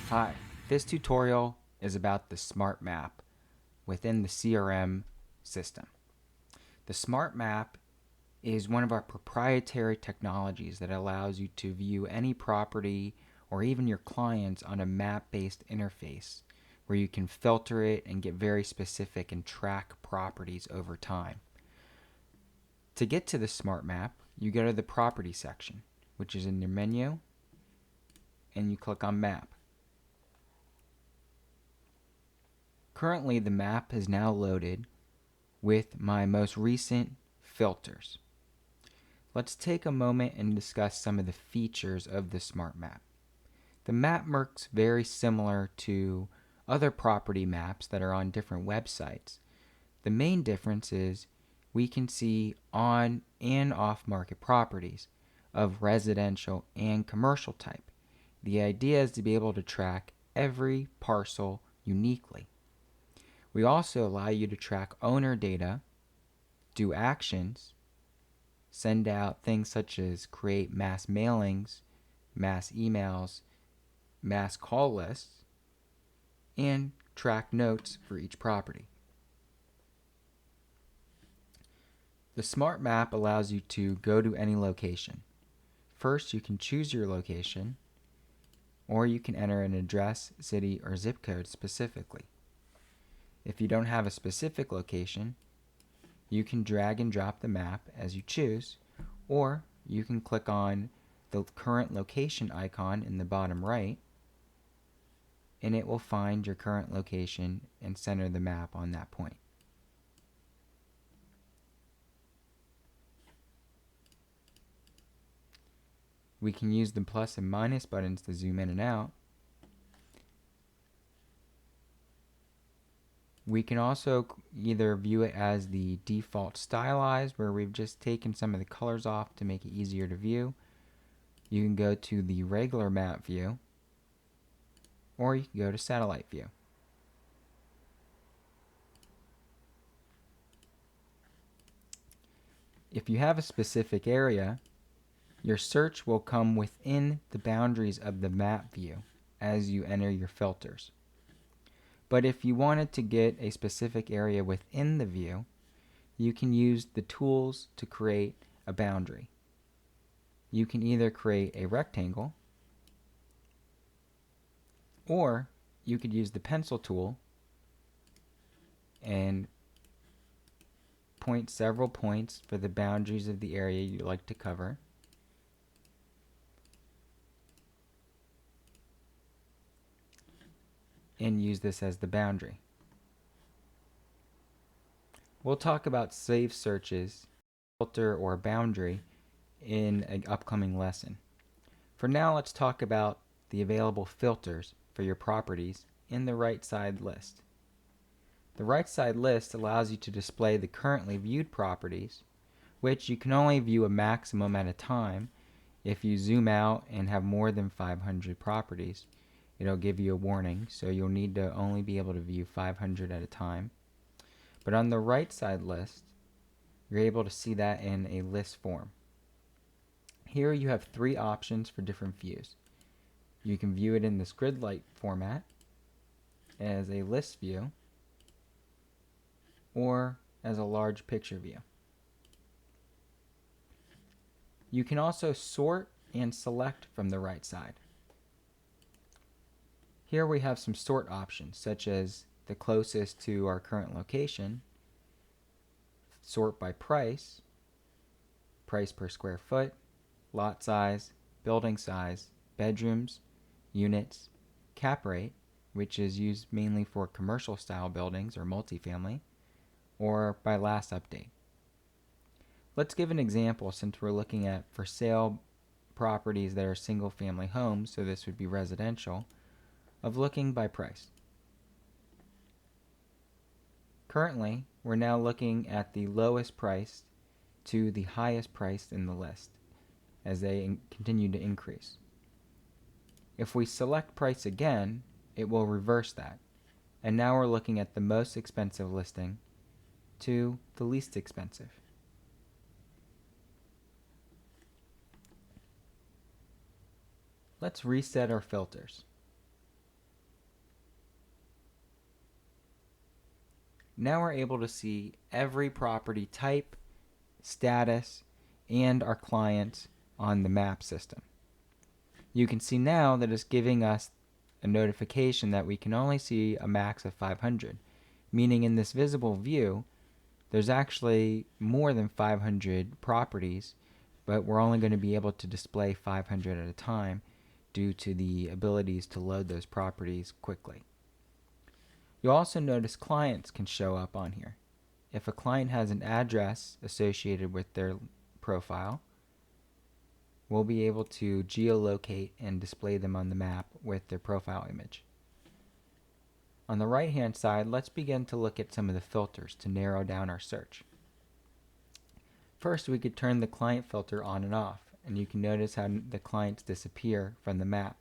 Hi, this tutorial is about the Smart Map within the CRM system. The Smart Map is one of our proprietary technologies that allows you to view any property or even your clients on a map-based interface where you can filter it and get very specific and track properties over time. To get to the Smart Map, you go to the Property section, which is in your menu, and you click on Map. Currently, the map is now loaded with my most recent filters. Let's take a moment and discuss some of the features of the Smart Map. The map works very similar to other property maps that are on different websites. The main difference is we can see on and off market properties of residential and commercial type. The idea is to be able to track every parcel uniquely. We also allow you to track owner data, do actions, send out things such as create mass mailings, mass emails, mass call lists, and track notes for each property. The Smart Map allows you to go to any location. First, you can choose your location, or you can enter an address, city, or zip code specifically. If you don't have a specific location, you can drag and drop the map as you choose, or you can click on the current location icon in the bottom right, and it will find your current location and center the map on that point. We can use the plus and minus buttons to zoom in and out. We can also either view it as the default stylized, where we've just taken some of the colors off to make it easier to view. You can go to the regular map view, or you can go to satellite view. If you have a specific area, your search will come within the boundaries of the map view as you enter your filters. But if you wanted to get a specific area within the view, you can use the tools to create a boundary. You can either create a rectangle, or you could use the pencil tool and point several points for the boundaries of the area you'd like to cover. And use this as the boundary. We'll talk about save searches, filter, or boundary in an upcoming lesson. For now, let's talk about the available filters for your properties in the right side list. The right side list allows you to display the currently viewed properties, which you can only view a maximum at a time. If you zoom out and have more than 500 properties, it'll give you a warning, so you'll need to only be able to view 500 at a time. But on the right side list, you're able to see that in a list form. Here you have three options for different views. You can view it in this grid-like format as a list view, or as a large picture view. You can also sort and select from the right side. Here we have some sort options, such as the closest to our current location, sort by price, price per square foot, lot size, building size, bedrooms, units, cap rate, which is used mainly for commercial style buildings or multifamily, or by last update. Let's give an example since we're looking at for sale properties that are single family homes, so this would be residential, of looking by price. Currently, we're now looking at the lowest price to the highest price in the list as they continue to increase. If we select price again, it will reverse that. And now we're looking at the most expensive listing to the least expensive. Let's reset our filters. now we're able to see every property type, status, and our clients on the map system. You can see now that it's giving us a notification that we can only see a max of 500, meaning in this visible view, there's actually more than 500 properties, but we're only going to be able to display 500 at a time due to the abilities to load those properties quickly. You'll also notice clients can show up on here. If a client has an address associated with their profile, we'll be able to geolocate and display them on the map with their profile image. On the right hand side, let's begin to look at some of the filters to narrow down our search. First, we could turn the client filter on and off, and you can notice how the clients disappear from the map.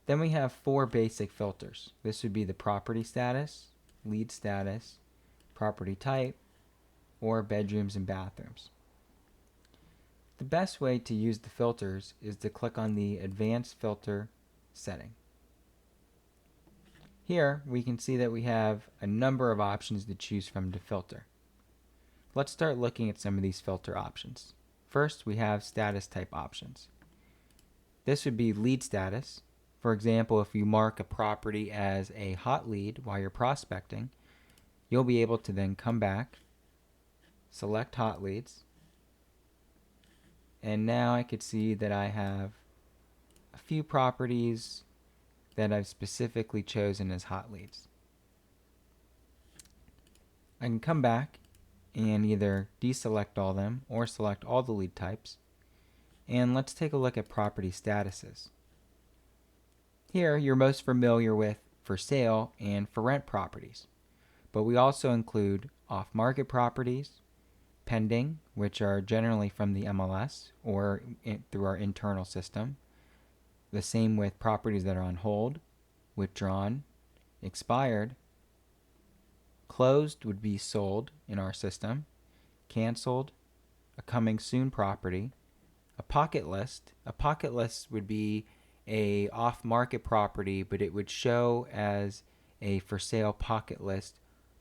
Then we have 4 basic filters. This would be the property status, lead status, property type, or bedrooms and bathrooms. The best way to use the filters is to click on the advanced filter setting. Here we can see that we have a number of options to choose from to filter. Let's start looking at some of these filter options. First, we have status type options. This would be lead status. For example, if you mark a property as a hot lead while you're prospecting, you'll be able to then come back, select hot leads, and now I could see that I have a few properties that I've specifically chosen as hot leads. I can come back and either deselect all of them or select all the lead types. And let's take a look at property statuses. Here you're most familiar with for sale and for rent properties, but we also include off-market properties, pending, which are generally from the MLS or through our internal system. The same with properties that are on hold, withdrawn, expired. Closed would be sold in our system, canceled, a coming soon property, a pocket list. A pocket list would be a off-market property, but it would show as a for sale pocket list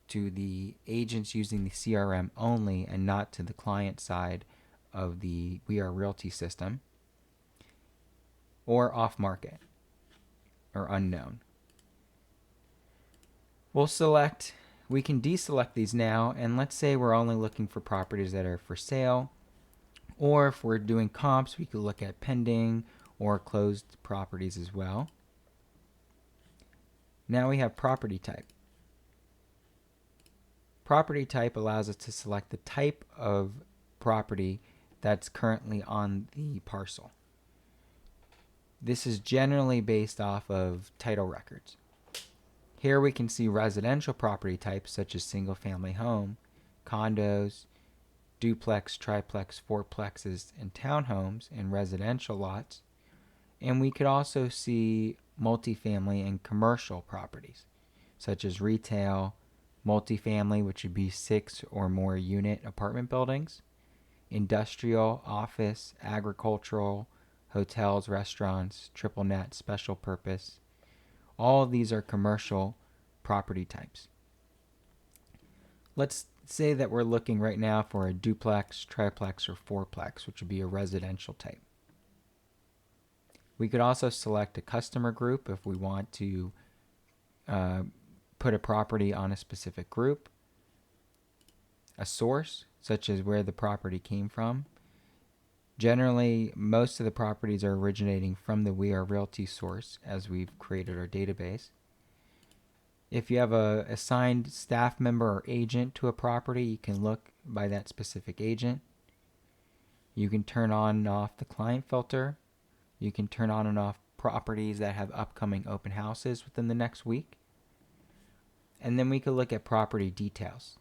to the agents using the CRM only and not to the client side of the ARE Realty system. Or off-market or unknown. We can deselect these now, and let's say we're only looking for properties that are for sale, or if we're doing comps, we could look at pending or closed properties as well. Now we have property type. Property type allows us to select the type of property that's currently on the parcel. This is generally based off of title records. Here we can see residential property types such as single-family home, condos, duplex, triplex, fourplexes, and townhomes and residential lots. And we could also see multifamily and commercial properties such as retail, multifamily, which would be 6 or more unit apartment buildings, industrial, office, agricultural, hotels, restaurants, triple net, special purpose. All of these are commercial property types. Let's say that we're looking right now for a duplex, triplex, or fourplex, which would be a residential type. We could also select a customer group if we want to put a property on a specific group. A source, such as where the property came from. Generally, most of the properties are originating from the ARE Realty source as we've created our database. If you have a assigned staff member or agent to a property, you can look by that specific agent. You can turn on and off the client filter. You can turn on and off properties that have upcoming open houses within the next week. And then we could look at property details.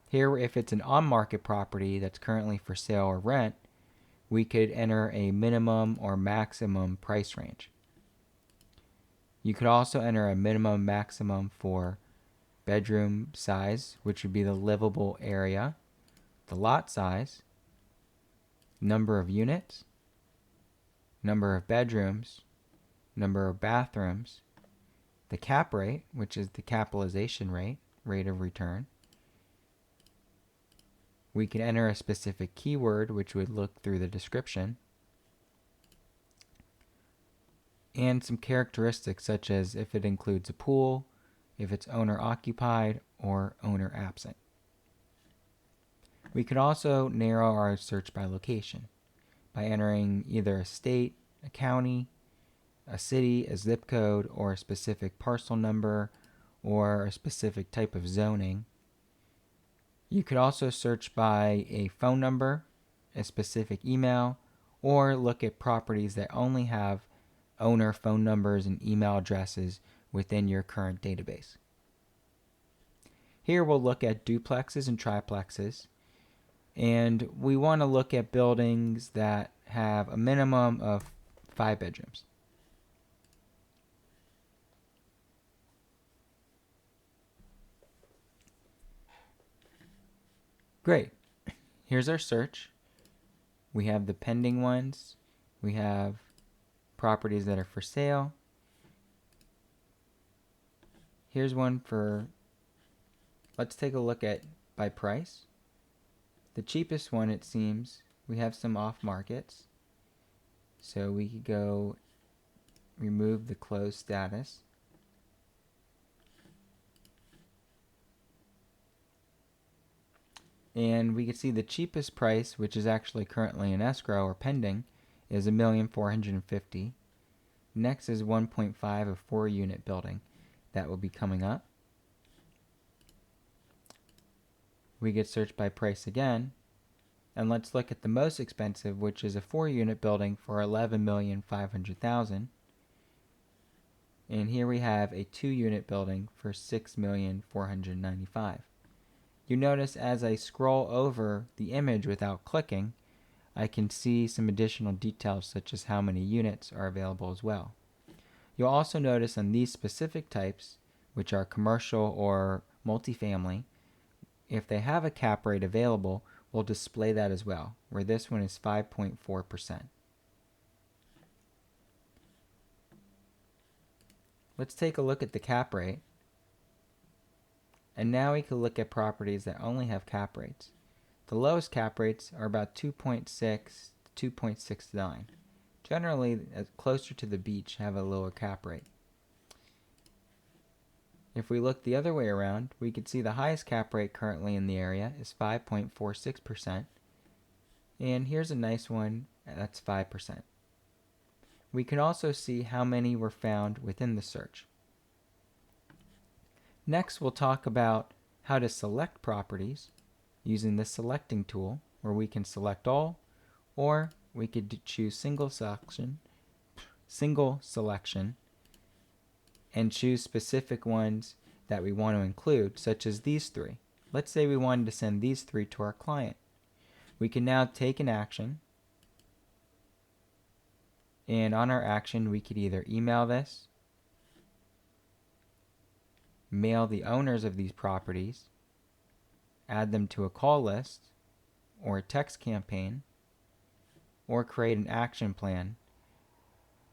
Here, if it's an on-market property that's currently for sale or rent, we could enter a minimum or maximum price range. You could also enter a minimum maximum for bedroom size, which would be the livable area, the lot size, number of units, number of bedrooms, number of bathrooms, the cap rate, which is the capitalization rate of return. We can enter a specific keyword, which would look through the description, and some characteristics such as if it includes a pool, if it's owner occupied, or owner absent. We could also narrow our search by location by entering either a state, a county, a city, a zip code, or a specific parcel number, or a specific type of zoning. You could also search by a phone number, a specific email, or look at properties that only have owner phone numbers and email addresses within your current database. Here we'll look at duplexes and triplexes, and we want to look at buildings that have a minimum of 5 bedrooms. Great. Here's our search. We have the pending ones. We have properties that are for sale. Here's one for, let's take a look at by price. The cheapest one, it seems, we have some off markets. So we could go remove the closed status. And we can see the cheapest price, which is actually currently in escrow or pending, is $1,450,000. Next is 1.5, a 4-unit building that will be coming up. We get search by price again, and let's look at the most expensive, which is a 4-unit building for $11,500,000. And here we have a 2-unit building for $6,495,000. You notice as I scroll over the image without clicking, I can see some additional details such as how many units are available as well. You'll also notice on these specific types, which are commercial or multifamily, if they have a cap rate available, we'll display that as well, where this one is 5.4%. Let's take a look at the cap rate. And now we can look at properties that only have cap rates. The lowest cap rates are about 2.6 to 2.69. Generally, closer to the beach have a lower cap rate. If we look the other way around, we can see the highest cap rate currently in the area is 5.46%. And here's a nice one, that's 5%. We can also see how many were found within the search. Next, we'll talk about how to select properties using the selecting tool, where we can select all, or we could choose single selection, and choose specific ones that we want to include, such as these 3. Let's say we wanted to send these 3 to our client. We can now take an action, and on our action, we could either email this, mail the owners of these properties, add them to a call list or a text campaign, or create an action plan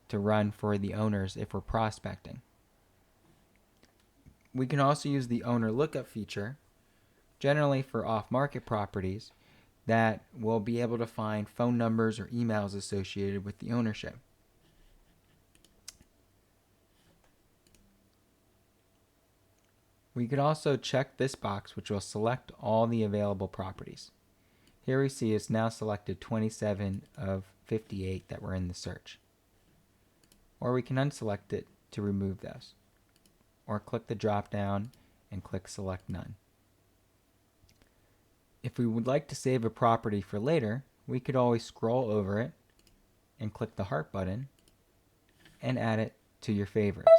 to run for the owners if we're prospecting. We can also use the owner lookup feature, generally for off-market properties, that will be able to find phone numbers or emails associated with the ownership. We could also check this box, which will select all the available properties. Here we see it's now selected 27 of 58 that were in the search. Or we can unselect it to remove those. Or click the drop down and click select none. If we would like to save a property for later, we could always scroll over it and click the heart button and add it to your favorites.